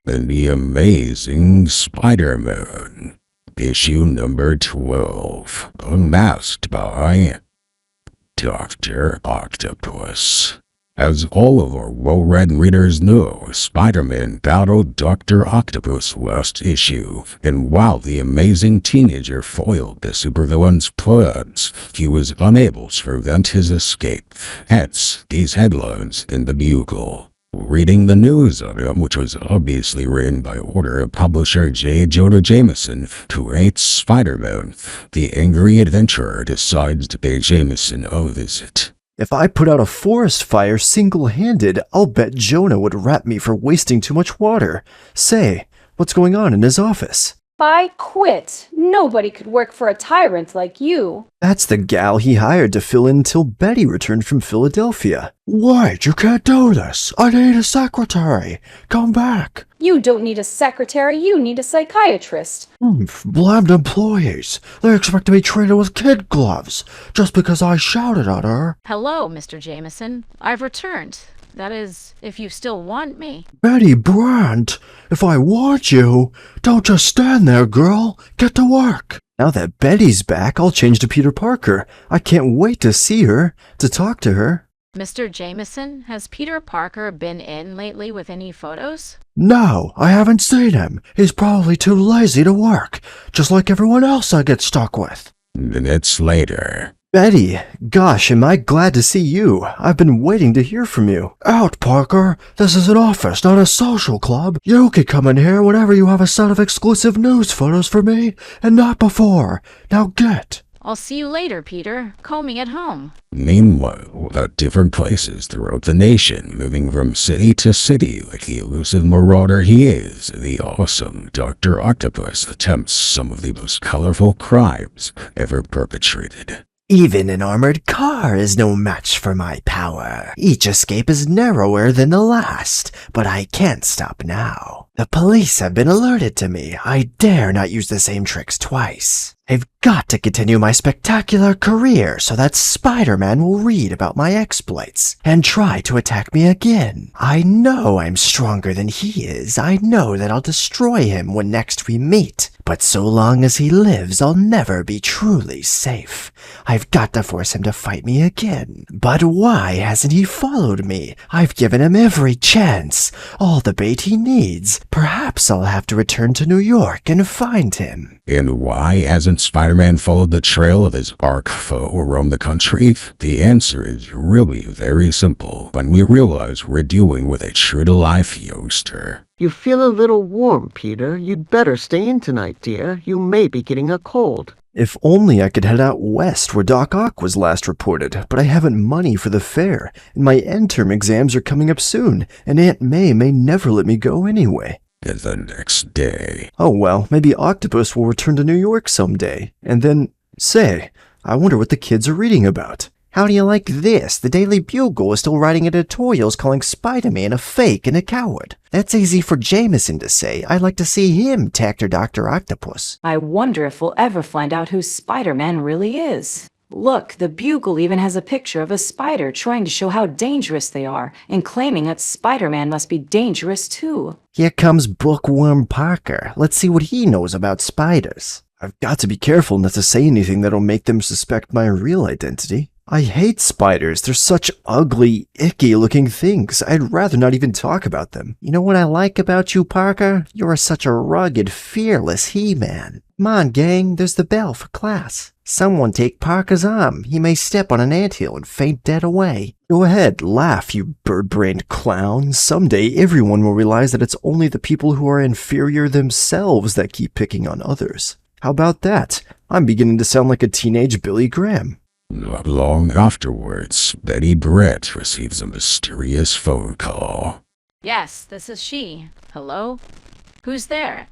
The Amazing Spider-Man, issue number 12, unmasked by Dr. Octopus. As all of our well-read readers know, Spider-Man battled Dr. Octopus last issue, and while the amazing teenager foiled the supervillain's plans, he was unable to prevent his escape. Hence, these headlines in the Bugle. Reading the news of him, which was obviously written by order of publisher J. Jonah Jameson, who hates Spider-Man, the angry adventurer decides to pay Jameson a visit. If I put out a forest fire single-handed, I'll bet Jonah would rap me for wasting too much water. Say, what's going on in his office? I quit. Nobody could work for a tyrant like you. That's the gal he hired to fill in till Betty returned from Philadelphia. Wait, you can't do this. I need a secretary. Come back. You don't need a secretary, you need a psychiatrist. Blamed employees. They expect to be treated with kid gloves just because I shouted at her. Hello, Mr. Jameson. I've returned. That is, if you still want me. Betty Brant, if I want you, don't just stand there, girl. Get to work. Now that Betty's back, I'll change to Peter Parker. I can't wait to see her, to talk to her. Mr. Jameson, has Peter Parker been in lately with any photos? No, I haven't seen him. He's probably too lazy to work, just like everyone else I get stuck with. Minutes later. Betty, gosh, am I glad to see you. I've been waiting to hear from you. Out, Parker. This is an office, not a social club. You can come in here whenever you have a set of exclusive news photos for me, and not before. Now get. I'll see you later, Peter. Call me at home. Meanwhile, at different places throughout the nation, moving from city to city like the elusive marauder he is, the awesome Dr. Octopus attempts some of the most colorful crimes ever perpetrated. Even an armored car is no match for my power. Each escape is narrower than the last, but I can't stop now. The police have been alerted to me. I dare not use the same tricks twice. I've got to continue my spectacular career so that Spider-Man will read about my exploits and try to attack me again. I know I'm stronger than he is. I know that I'll destroy him when next we meet. But so long as he lives, I'll never be truly safe. I've got to force him to fight me again. But why hasn't he followed me? I've given him every chance, all the bait he needs. Perhaps I'll have to return to New York and find him. And why hasn't Spider-Man followed the trail of his arch foe around the country? The answer is really very simple when we realize we're dealing with a true-to-life youngster. You feel a little warm, Peter. You'd better stay in tonight, dear. You may be getting a cold. If only I could head out west where Doc Ock was last reported, but I haven't money for the fare, and my end-term exams are coming up soon, and Aunt May never let me go anyway. The next day. Oh well, maybe Octopus will return to New York someday, and then, say, I wonder what the kids are reading about. How do you like this? The Daily Bugle is still writing editorials calling Spider-Man a fake and a coward. That's easy for Jameson to say. I'd like to see him tackle Dr. Octopus. I wonder if we'll ever find out who Spider-Man really is. Look, the Bugle even has a picture of a spider trying to show how dangerous they are, and claiming that Spider-Man must be dangerous too. Here comes Bookworm Parker. Let's see what he knows about spiders. I've got to be careful not to say anything that'll make them suspect my real identity. I hate spiders. They're such ugly, icky-looking things. I'd rather not even talk about them. You know what I like about you, Parker? You're such a rugged, fearless He-Man. Come on, gang, there's the bell for class. Someone take Parker's arm. He may step on an anthill and faint dead away. Go ahead, laugh, you bird-brained clown. Someday everyone will realize that it's only the people who are inferior themselves that keep picking on others. How about that? I'm beginning to sound like a teenage Billy Graham. Not long afterwards, Betty Brant receives a mysterious phone call. Yes, this is she. Hello? Who's there?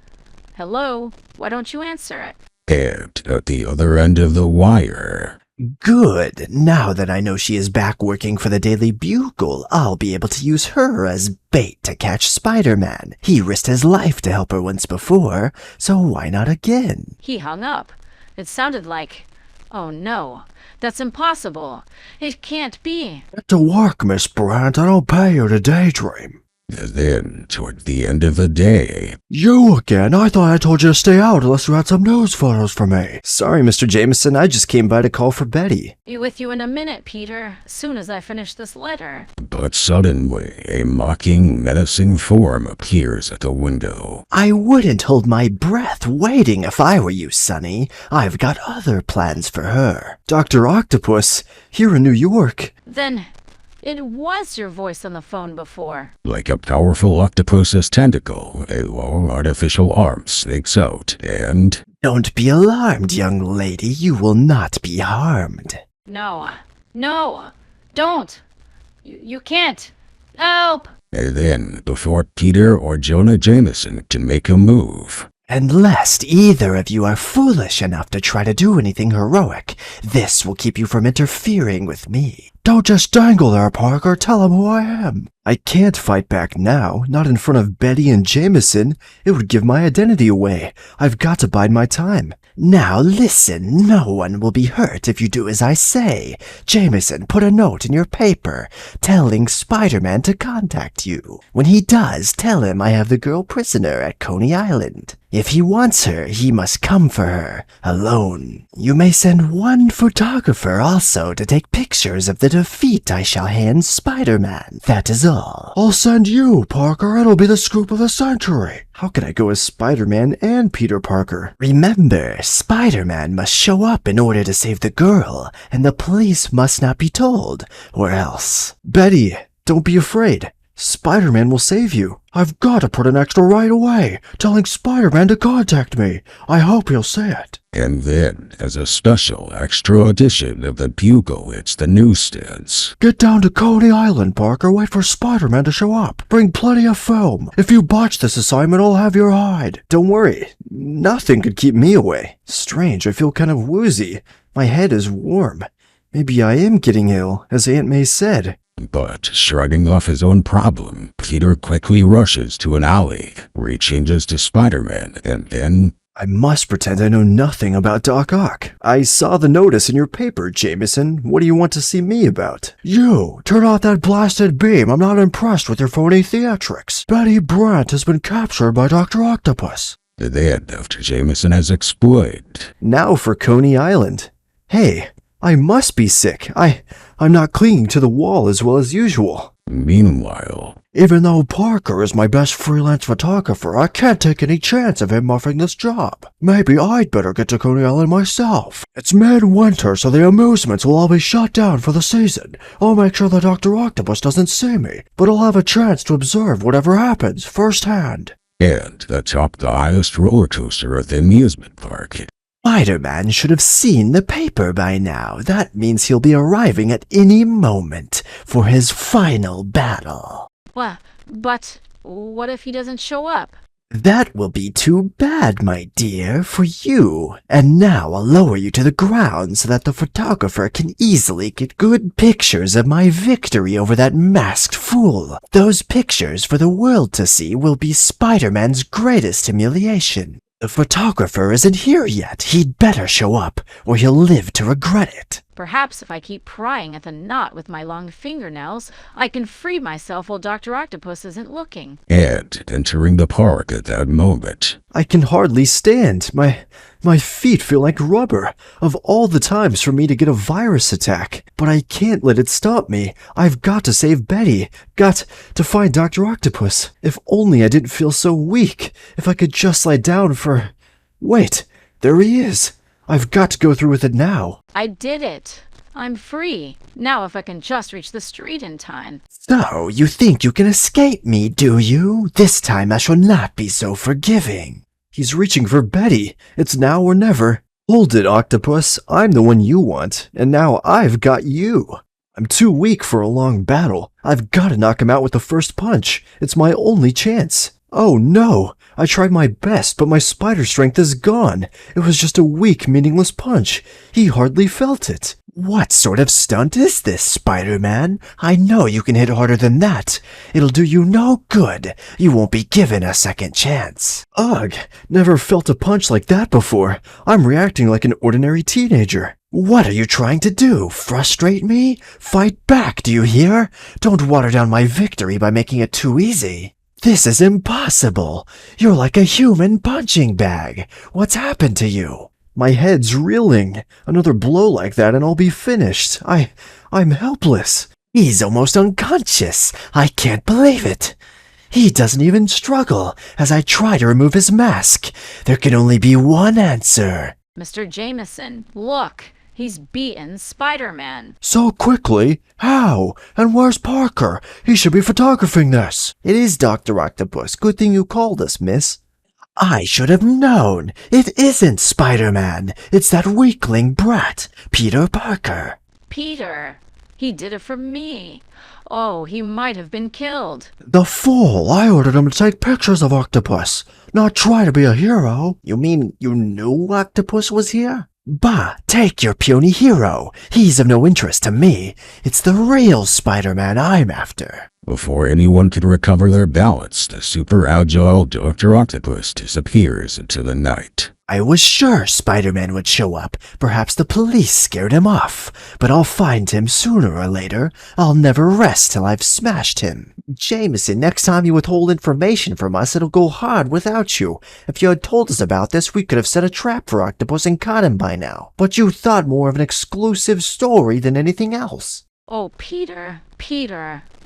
Hello? Why don't you answer it? And at the other end of the wire, Good. Now that I know she is back working for the Daily Bugle, I'll be able to use her as bait to catch Spider-Man. He risked his life to help her once before, so why not again? He hung up. It sounded like, oh no, that's impossible. It can't be. Get to work, Miss Brandt. I don't pay you to daydream. And then, toward the end of the day, You again? I thought I told you to stay out unless you had some news photos for me. Sorry, Mr. Jameson, I just came by to call for Betty. Be with you in a minute, Peter, as soon as I finish this letter. but suddenly a mocking, menacing form appears at the window. I wouldn't hold my breath waiting if I were you, Sonny. I've got other plans for her. Dr. Octopus, here in New York. Then, it was your voice on the phone before. Like a powerful octopus's tentacle, a long artificial arm snakes out, and Don't be alarmed, young lady. You will not be harmed. No, don't. You can't. Help! then, before Peter or Jonah Jameson can make a move, And lest either of you are foolish enough to try to do anything heroic, this will keep you from interfering with me. Don't just dangle there, Parker. Tell him who I am. I can't fight back now, not in front of Betty and Jameson. It would give my identity away. I've got to bide my time. Now listen, no one will be hurt if you do as I say. Jameson, put a note in your paper telling Spider-Man to contact you. When he does, tell him I have the girl prisoner at Coney Island. If he wants her, he must come for her, alone. You may send one photographer also to take pictures of the defeat I shall hand Spider-Man. That is all. I'll send you, Parker. It'll be the scoop of the century. How can I go as Spider-Man and Peter Parker? Remember, Spider-Man must show up in order to save the girl, and the police must not be told, or else. Betty, don't be afraid. Spider-Man will save you. I've got to put an extra right away, telling Spider-Man to contact me. I hope he'll see it. and then, as a special extra edition of the Bugle, it's the newsstands. Get down to Coney Island, Parker. Wait for Spider-Man to show up. Bring plenty of film. If you botch this assignment, I'll have your hide. Don't worry. Nothing could keep me away. Strange, I feel kind of woozy. My head is warm. Maybe I am getting ill, as Aunt May said. But, shrugging off his own problem, Peter quickly rushes to an alley, where he changes to Spider-Man, and then, I must pretend I know nothing about Doc Ock. I saw the notice in your paper, Jameson. What do you want to see me about? You, turn off that blasted beam. I'm not impressed with your phony theatrics. Betty Brandt has been captured by Dr. Octopus. then, after Jameson has explained, Now for Coney Island. Hey, I must be sick. I'm not clinging to the wall as well as usual. meanwhile, Even though Parker is my best freelance photographer, I can't take any chance of him muffing this job. Maybe I'd better get to Coney Island myself. It's midwinter, so the amusements will all be shut down for the season. I'll make sure that Dr. Octopus doesn't see me, but I'll have a chance to observe whatever happens firsthand. and atop the highest roller coaster at the amusement park, Spider-Man should have seen the paper by now. That means he'll be arriving at any moment for his final battle. But what if he doesn't show up? That will be too bad, my dear, for you. And now I'll lower you to the ground so that the photographer can easily get good pictures of my victory over that masked fool. Those pictures for the world to see will be Spider-Man's greatest humiliation. The photographer isn't here yet. He'd better show up, or he'll live to regret it. Perhaps if I keep prying at the knot with my long fingernails, I can free myself while Dr. Octopus isn't looking. and entering the park at that moment, I can hardly stand. My feet feel like rubber. Of all the times for me to get a virus attack. But I can't let it stop me. I've got to save Betty. Got to find Dr. Octopus. If only I didn't feel so weak. If I could just lie down for... Wait, there he is. I've got to go through with it now. I did it. I'm free. Now if I can just reach the street in time. So, you think you can escape me, do you? This time I shall not be so forgiving. He's reaching for Betty. It's now or never. Hold it, Octopus. I'm the one you want, and now I've got you. I'm too weak for a long battle. I've got to knock him out with the first punch. It's my only chance. Oh no! I tried my best, but my spider strength is gone. It was just a weak, meaningless punch. He hardly felt it. What sort of stunt is this, Spider-Man? I know you can hit harder than that. It'll do you no good. You won't be given a second chance. Ugh, never felt a punch like that before. I'm reacting like an ordinary teenager. What are you trying to do? Frustrate me? Fight back, do you hear? Don't water down my victory by making it too easy. This is impossible. You're like a human punching bag. What's happened to you? My head's reeling. Another blow like that and I'll be finished. I'm helpless. He's almost unconscious. I can't believe it. He doesn't even struggle as I try to remove his mask. There can only be one answer. Mr. Jameson, look. He's beaten Spider-Man. So quickly? How? And where's Parker? He should be photographing this. It is Dr. Octopus. Good thing you called us, miss. I should have known. It isn't Spider-Man. It's that weakling brat, Peter Parker. Peter, he did it for me. Oh, he might have been killed. The fool! I ordered him to take pictures of Octopus, not try to be a hero. You mean you knew Octopus was here? Bah, take your puny hero. He's of no interest to me. It's the real Spider-Man I'm after. Before anyone could recover their balance, the super agile Dr. Octopus disappears into the night. I was sure Spider-Man would show up. Perhaps the police scared him off. But I'll find him sooner or later. I'll never rest till I've smashed him. Jameson, next time you withhold information from us, it'll go hard without you. If you had told us about this, we could have set a trap for Octopus and caught him by now. But you thought more of an exclusive story than anything else. Oh, Peter,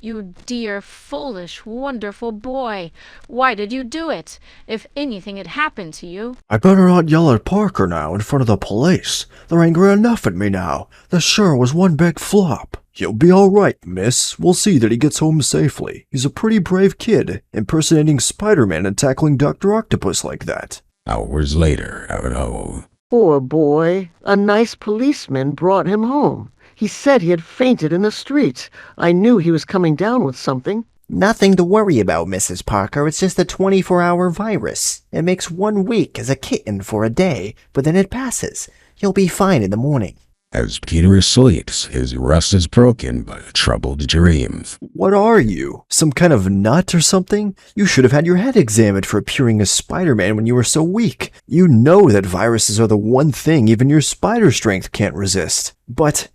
you dear, foolish, wonderful boy. Why did you do it? If anything had happened to you... I better not yell at Parker now in front of the police. They're angry enough at me now. This sure was one big flop. He'll be all right, miss. We'll see that he gets home safely. He's a pretty brave kid, impersonating Spider-Man and tackling Dr. Octopus like that. Hours later, out of Poor boy. A nice policeman brought him home. He said he had fainted in the street. I knew he was coming down with something. Nothing to worry about, Mrs. Parker. It's just a 24-hour virus. It makes 1 week as a kitten for a day, but then it passes. You'll be fine in the morning. As Peter sleeps, his rest is broken by a troubled dream. What are you? Some kind of nut or something? You should have had your head examined for appearing as Spider-Man when you were so weak. You know that viruses are the one thing even your spider strength can't resist. But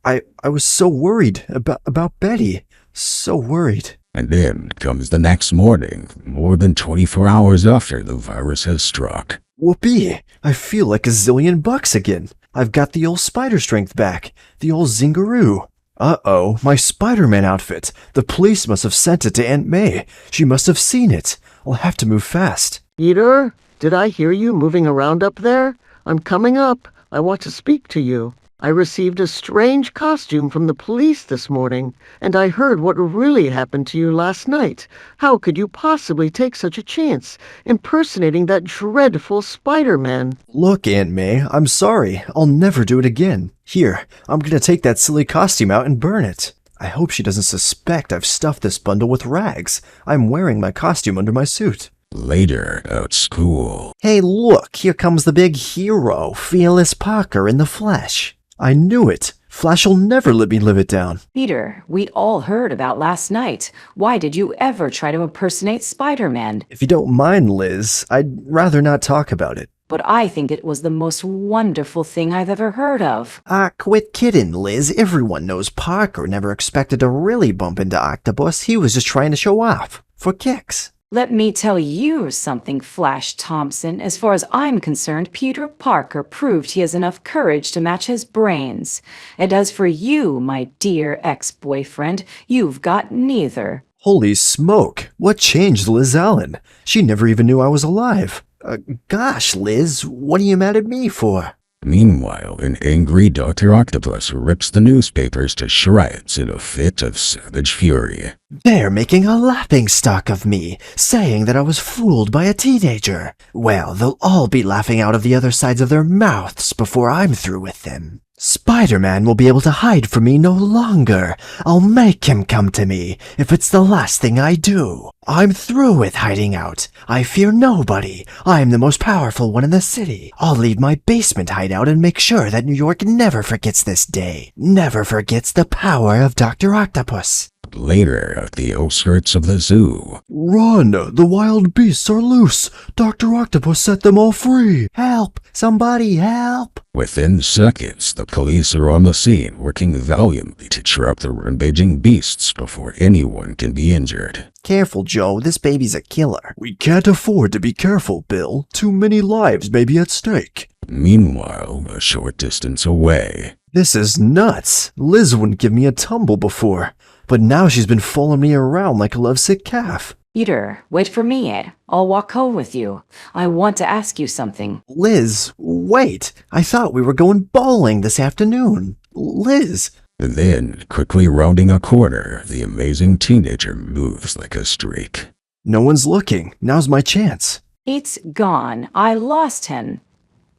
I was so worried about Betty. So worried. And then comes the next morning, more than 24 hours after the virus has struck. Whoopee! I feel like $1,000,000 again. I've got the old spider strength back. The old zingaroo. Uh-oh, my Spider-Man outfit. The police must have sent it to Aunt May. She must have seen it. I'll have to move fast. Peter, did I hear you moving around up there? I'm coming up. I want to speak to you. I received a strange costume from the police this morning, and I heard what really happened to you last night. How could you possibly take such a chance, impersonating that dreadful Spider-Man? Look, Aunt May, I'm sorry. I'll never do it again. Here, I'm gonna take that silly costume out and burn it. I hope she doesn't suspect I've stuffed this bundle with rags. I'm wearing my costume under my suit. Later, at school. Hey, look, here comes the big hero, Fearless Parker in the flesh. I knew it. Flash'll never let me live it down. Peter, we all heard about last night. Why did you ever try to impersonate Spider-Man? If you don't mind, Liz, I'd rather not talk about it. But I think it was the most wonderful thing I've ever heard of. Quit kidding, Liz. Everyone knows Parker never expected to really bump into Octopus. He was just trying to show off. For kicks. Let me tell you something, Flash Thompson. As far as I'm concerned, Peter Parker proved he has enough courage to match his brains. And as for you, my dear ex-boyfriend, you've got neither. Holy smoke. What changed Liz Allen? She never even knew I was alive. Gosh, Liz, what are you mad at me for? Meanwhile, an angry Dr. Octopus rips the newspapers to shreds in a fit of savage fury. They're making a laughingstock of me, saying that I was fooled by a teenager. Well, they'll all be laughing out of the other sides of their mouths before I'm through with them. Spider-Man will be able to hide from me no longer. I'll make him come to me if it's the last thing I do. I'm through with hiding out. I fear nobody. I'm the most powerful one in the city. I'll leave my basement hideout and make sure that New York never forgets this day. Never forgets the power of Dr. Octopus. Later, at the outskirts of the zoo, Run! The wild beasts are loose! Dr. Octopus set them all free! Help! Somebody help! within seconds, the police are on the scene working valiantly to trap the rampaging beasts before anyone can be injured. Careful, Joe. This baby's a killer. We can't afford to be careful, Bill. Too many lives may be at stake. Meanwhile, a short distance away, This is nuts. Liz wouldn't give me a tumble before, but now she's been following me around like a lovesick calf. Peter, wait for me, Ed. I'll walk home with you. I want to ask you something. Liz, wait. I thought we were going bowling this afternoon. Liz. Then, quickly rounding a corner, the amazing teenager moves like a streak. No one's looking. Now's my chance. It's gone. I lost him.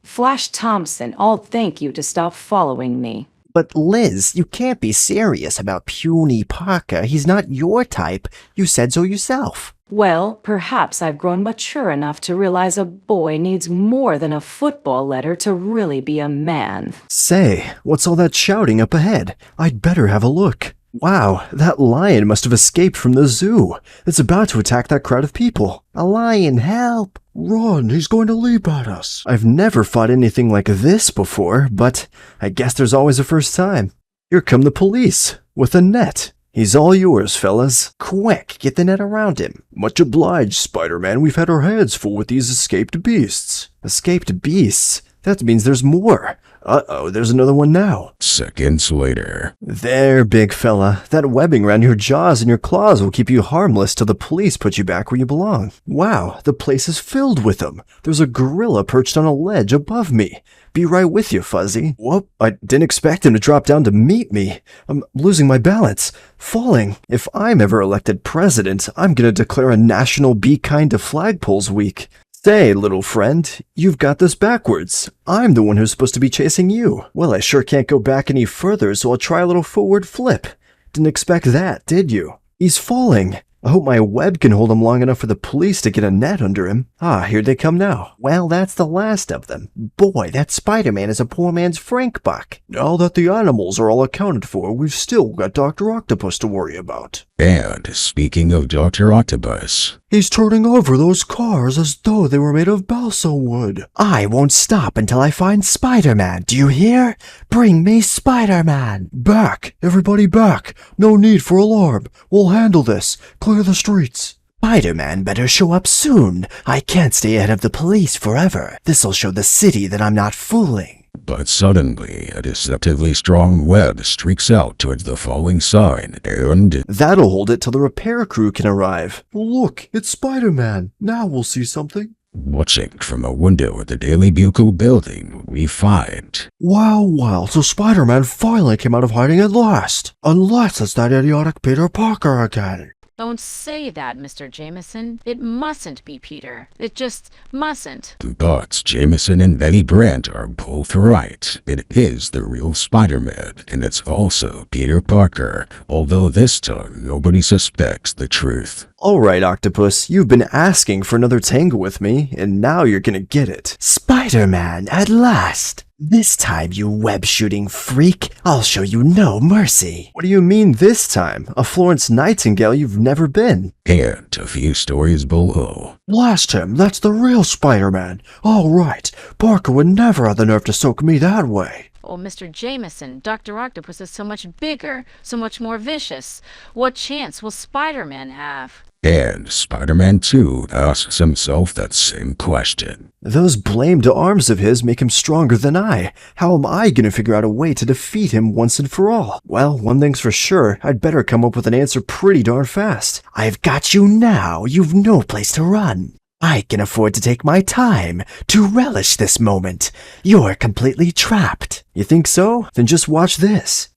Flash Thompson, I'll thank you to stop following me. But Liz, you can't be serious about puny Parker. He's not your type. You said so yourself. Well, perhaps I've grown mature enough to realize a boy needs more than a football letter to really be a man. Say, what's all that shouting up ahead? I'd better have a look. Wow, that lion must have escaped from the zoo. It's about to attack that crowd of people. A lion, help! Run! He's going to leap at us! I've never fought anything like this before, but I guess there's always a first time. Here come the police, with a net. He's all yours, fellas. Quick, get the net around him. Much obliged, Spider-Man. We've had our hands full with these escaped beasts. Escaped beasts? That means there's more. Uh-oh, there's another one now. Seconds later, There, big fella. That webbing around your jaws and your claws will keep you harmless till the police put you back where you belong. Wow, the place is filled with them. There's a gorilla perched on a ledge above me. Be right with you, Fuzzy. Whoop, I didn't expect him to drop down to meet me. I'm losing my balance. Falling. If I'm ever elected president, I'm gonna declare a national Be Kind to Flagpoles Week. Say, little friend, you've got this backwards. I'm the one who's supposed to be chasing you. Well, I sure can't go back any further, so I'll try a little forward flip. Didn't expect that, did you? He's falling. I hope my web can hold him long enough for the police to get a net under him. Ah, here they come now. Well, that's the last of them. Boy, that Spider-Man is a poor man's Frank Buck. Now that the animals are all accounted for, we've still got Dr. Octopus to worry about. and speaking of Dr. Octopus, He's turning over those cars as though they were made of balsa wood. I won't stop until I find Spider-Man. Do you hear? Bring me Spider-Man. Back! Everybody back! No need for alarm. We'll handle this. Clear the streets. Spider-Man better show up soon. I can't stay ahead of the police forever. This'll show the city that I'm not fooling. but suddenly a deceptively strong web streaks out towards the falling sign, and That'll hold it till the repair crew can arrive. Look, it's Spider-Man. Now we'll see something. watching from a window at the Daily Bugle building, we find Wow, so Spider-Man finally came out of hiding at last. Unless it's that idiotic Peter Parker again. Don't say that, Mr. Jameson. It mustn't be Peter. It just mustn't. but Jameson and Betty Brant are both right. It is the real Spider-Man, and it's also Peter Parker, although this time nobody suspects the truth. Alright, Octopus, you've been asking for another tango with me, and now you're gonna get it. Spider-Man, at last. This time, you web-shooting freak, I'll show you no mercy. What do you mean this time? A Florence Nightingale you've never been. And a few stories below. Blast him, that's the real Spider-Man. All right, Parker would never have the nerve to soak me that way. Oh, Mr. Jameson, Dr. Octopus is so much bigger, so much more vicious. What chance will Spider-Man have? And Spider-Man 2 asks himself that same question. Those blamed arms of his make him stronger than I. How am I gonna figure out a way to defeat him once and for all? Well, one thing's for sure, I'd better come up with an answer pretty darn fast. I've got you now. You've no place to run. I can afford to take my time to relish this moment. You're completely trapped. You think so? Then just watch this.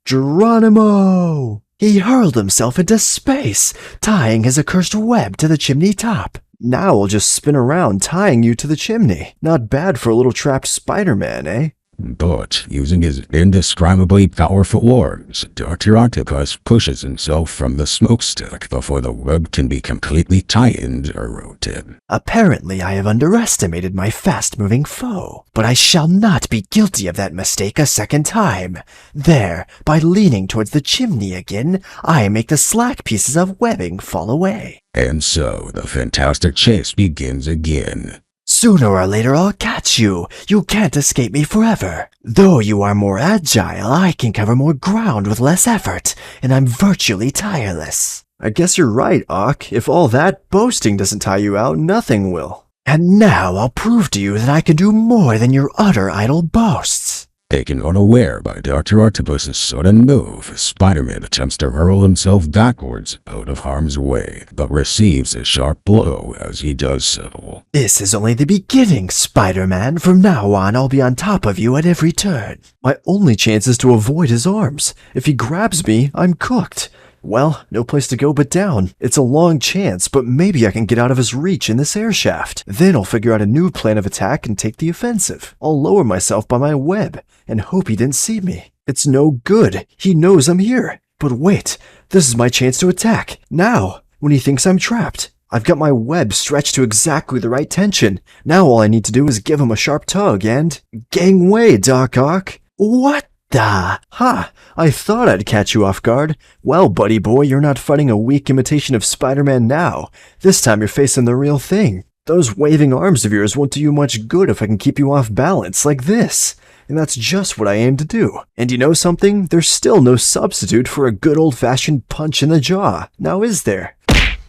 Geronimo! He hurled himself into space, tying his accursed web to the chimney top. Now I'll just spin around tying you to the chimney. Not bad for a little trapped Spider-Man, eh? But using his indescribably powerful arms, Dr. Octopus pushes himself from the smokestack before the web can be completely tightened or routed. Apparently, I have underestimated my fast-moving foe, but I shall not be guilty of that mistake a second time. There, by leaning towards the chimney again, I make the slack pieces of webbing fall away. And so the fantastic chase begins again. Sooner or later I'll catch you. You can't escape me forever. Though you are more agile, I can cover more ground with less effort, and I'm virtually tireless. I guess you're right, Ock. If all that boasting doesn't tire you out, nothing will. And now I'll prove to you that I can do more than your utter idle boasts. Taken unaware by Dr. Octopus's sudden move, Spider-Man attempts to hurl himself backwards out of harm's way, but receives a sharp blow as he does so. This is only the beginning, Spider-Man. From now on, I'll be on top of you at every turn. My only chance is to avoid his arms. If he grabs me, I'm cooked. Well, no place to go but down. It's a long chance, but maybe I can get out of his reach in this air shaft. Then I'll figure out a new plan of attack and take the offensive. I'll lower myself by my web and hope he didn't see me. It's no good. He knows I'm here. But wait, this is my chance to attack. Now, when he thinks I'm trapped. I've got my web stretched to exactly the right tension. Now all I need to do is give him a sharp tug and... Gangway, Doc Ock. What the? Ha! I thought I'd catch you off guard. Well, buddy boy, you're not fighting a weak imitation of Spider-Man now. This time you're facing the real thing. Those waving arms of yours won't do you much good if I can keep you off balance like this. And that's just what I aim to do. And you know something? There's still no substitute for a good old-fashioned punch in the jaw. Now is there?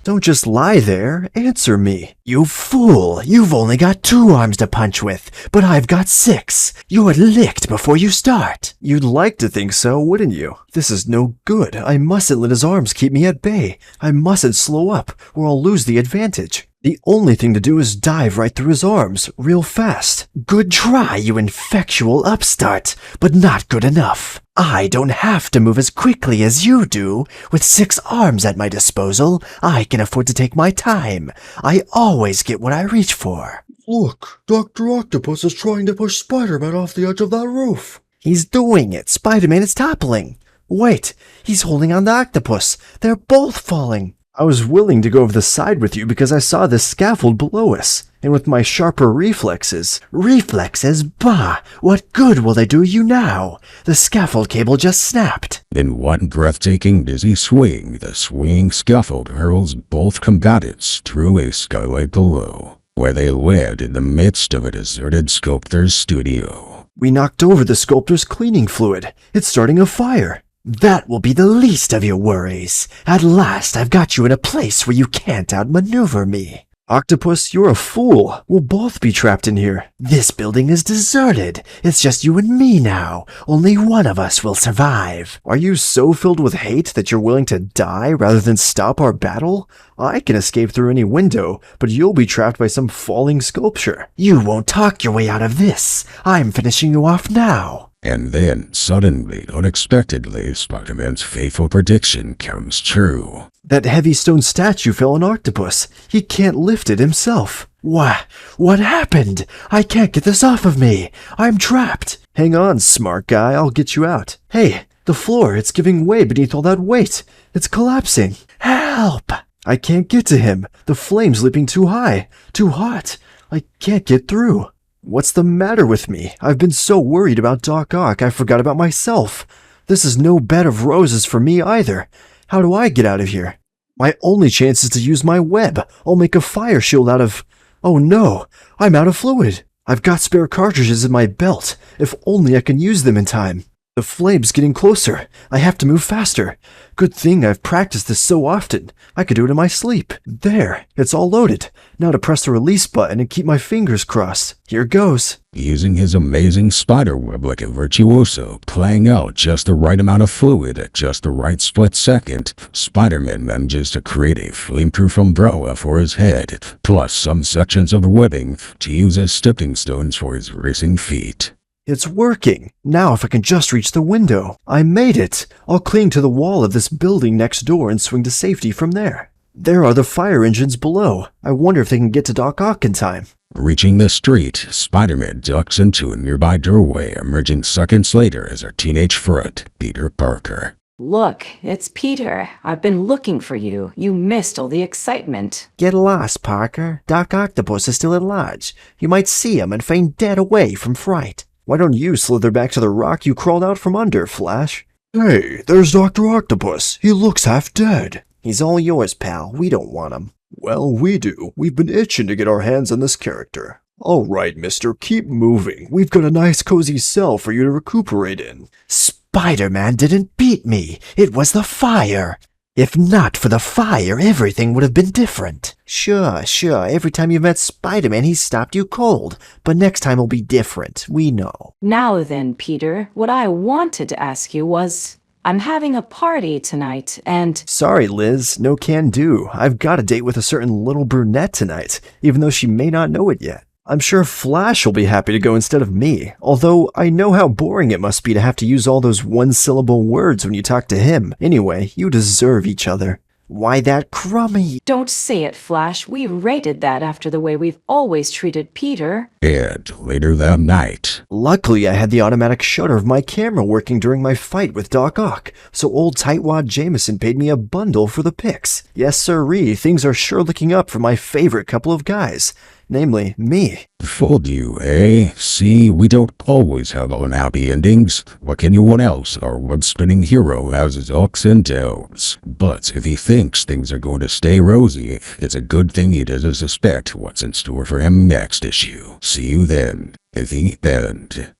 Don't just lie there. Answer me. You fool! You've only got 2 arms to punch with, but I've got 6. You're licked before you start. You'd like to think so, wouldn't you? This is no good. I mustn't let his arms keep me at bay. I mustn't slow up, or I'll lose the advantage. The only thing to do is dive right through his arms, real fast. Good try, you infectual upstart, but not good enough. I don't have to move as quickly as you do. With 6 arms at my disposal, I can afford to take my time. I always get what I reach for. Look, Dr. Octopus is trying to push Spider-Man off the edge of that roof. He's doing it. Spider-Man is toppling. Wait, he's holding on to Octopus. They're both falling. I was willing to go over the side with you because I saw this scaffold below us, and with my sharper reflexes... Reflexes? Bah! What good will they do you now? The scaffold cable just snapped. In one breathtaking dizzy swing, the swinging scaffold hurls both combatants through a skylight below, where they land in the midst of a deserted sculptor's studio. We knocked over the sculptor's cleaning fluid. It's starting a fire. That will be the least of your worries. At last, I've got you in a place where you can't outmaneuver me. Octopus, you're a fool. We'll both be trapped in here. This building is deserted. It's just you and me now. Only one of us will survive. Are you so filled with hate that you're willing to die rather than stop our battle? I can escape through any window, but you'll be trapped by some falling sculpture. You won't talk your way out of this. I'm finishing you off now. And then, suddenly, unexpectedly, Spider-Man's fateful prediction comes true. That heavy stone statue fell on Octopus. He can't lift it himself. What happened? I can't get this off of me. I'm trapped. Hang on, smart guy. I'll get you out. Hey, the floor, it's giving way beneath all that weight. It's collapsing. Help! I can't get to him. The flame's leaping too high. Too hot. I can't get through. What's the matter with me? I've been so worried about Doc Ock I forgot about myself. This is no bed of roses for me either. How do I get out of here? My only chance is to use my web. I'll make a fire shield out of... Oh no, I'm out of fluid. I've got spare cartridges in my belt. If only I can use them in time. The flame's getting closer. I have to move faster. Good thing I've practiced this so often. I could do it in my sleep. There, it's all loaded. Now to press the release button and keep my fingers crossed. Here goes. Using his amazing spider web like a virtuoso, playing out just the right amount of fluid at just the right split second, Spider-Man manages to create a flameproof umbrella for his head, plus some sections of webbing to use as stepping stones for his racing feet. It's working. Now if I can just reach the window. I made it. I'll cling to the wall of this building next door and swing to safety from there. There are the fire engines below. I wonder if they can get to Doc Ock in time. Reaching the street, Spider-Man ducks into a nearby doorway, emerging seconds later as our teenage friend, Peter Parker. Look, it's Peter. I've been looking for you. You missed all the excitement. Get lost, Parker. Doc Octopus is still at large. You might see him and faint dead away from fright. Why don't you slither back to the rock you crawled out from under, Flash? Hey, there's Dr. Octopus. He looks half dead. He's all yours, pal. We don't want him. Well, we do. We've been itching to get our hands on this character. All right, mister, keep moving. We've got a nice cozy cell for you to recuperate in. Spider-Man didn't beat me. It was the fire. If not for the fire, everything would have been different. Sure. Every time you've met Spider-Man, he's stopped you cold. But next time will be different. We know. Now then, Peter, what I wanted to ask you was, I'm having a party tonight, and Sorry, Liz. No can do. I've got a date with a certain little brunette tonight, even though she may not know it yet. I'm sure Flash will be happy to go instead of me, although I know how boring it must be to have to use all those one-syllable words when you talk to him. Anyway, you deserve each other. Why that crummy? don't say it, Flash. We rated that after the way we've always treated Peter. And later that night, Luckily, I had the automatic shutter of my camera working during my fight with Doc Ock, so old Tightwad Jameson paid me a bundle for the pics. Yes, sirree, things are sure looking up for my favorite couple of guys. Namely, me. fooled you, eh? See, we don't always have unhappy endings. What can you want else? Our web-spinning hero has his ups and downs. But if he thinks things are going to stay rosy, it's a good thing he doesn't suspect what's in store for him next issue. See you then. The end.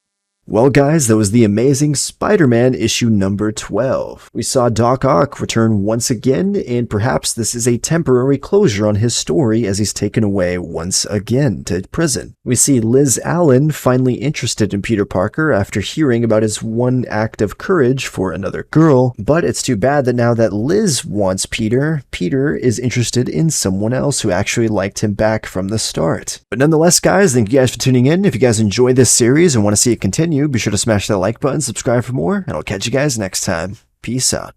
Well, guys, that was the Amazing Spider-Man issue number 12. We saw Doc Ock return once again, and perhaps this is a temporary closure on his story as he's taken away once again to prison. We see Liz Allen finally interested in Peter Parker after hearing about his one act of courage for another girl, but it's too bad that now that Liz wants Peter, Peter is interested in someone else who actually liked him back from the start. But nonetheless, guys, thank you guys for tuning in. If you guys enjoyed this series and want to see it continue, be sure to smash that like button, subscribe for more, and I'll catch you guys next time. Peace out.